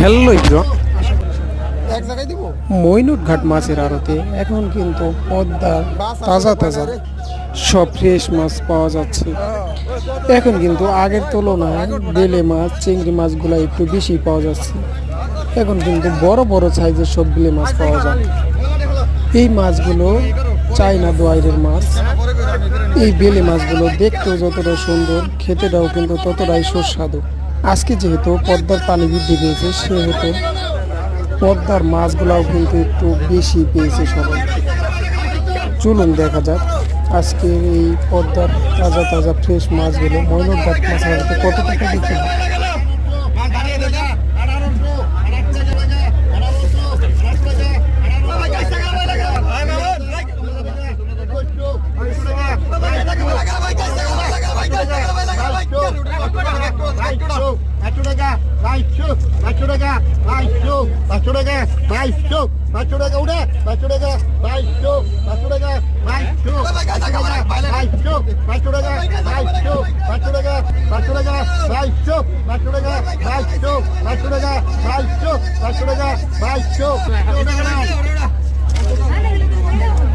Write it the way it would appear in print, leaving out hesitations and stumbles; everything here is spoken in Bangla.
হ্যালো ইব্রো, মইনুটঘাট মাছের আড়তে এখন কিন্তু পদ্মা তাজা তাজা সব ফ্রেশ মাছ পাওয়া যাচ্ছে। এখন কিন্তু আগের তুলনায় বেলে মাছ চিংড়ি মাছগুলো একটু বেশি পাওয়া যাচ্ছে। এখন কিন্তু বড় বড় সাইজের সব বেলে মাছ পাওয়া যায়। এই মাছগুলো চায়না দোয়াইরের মাছ। এই বেলে মাছগুলো দেখতেও যতটা সুন্দর, খেতেটাও কিন্তু ততটাই সুস্বাদু। আজকে যেহেতু পদ্মার পানি বৃদ্ধি পেয়েছে, সেহেতু পদ্মার মাছগুলাও কিন্তু একটু বেশি পেয়েছে সবাই। চলুন দেখা যাক আজকে এই পদ্মার তাজা তাজা ফ্রেশ মাছগুলো মইনুটঘাট মাছের আড়তে কত টাকা বিক্রি হয়।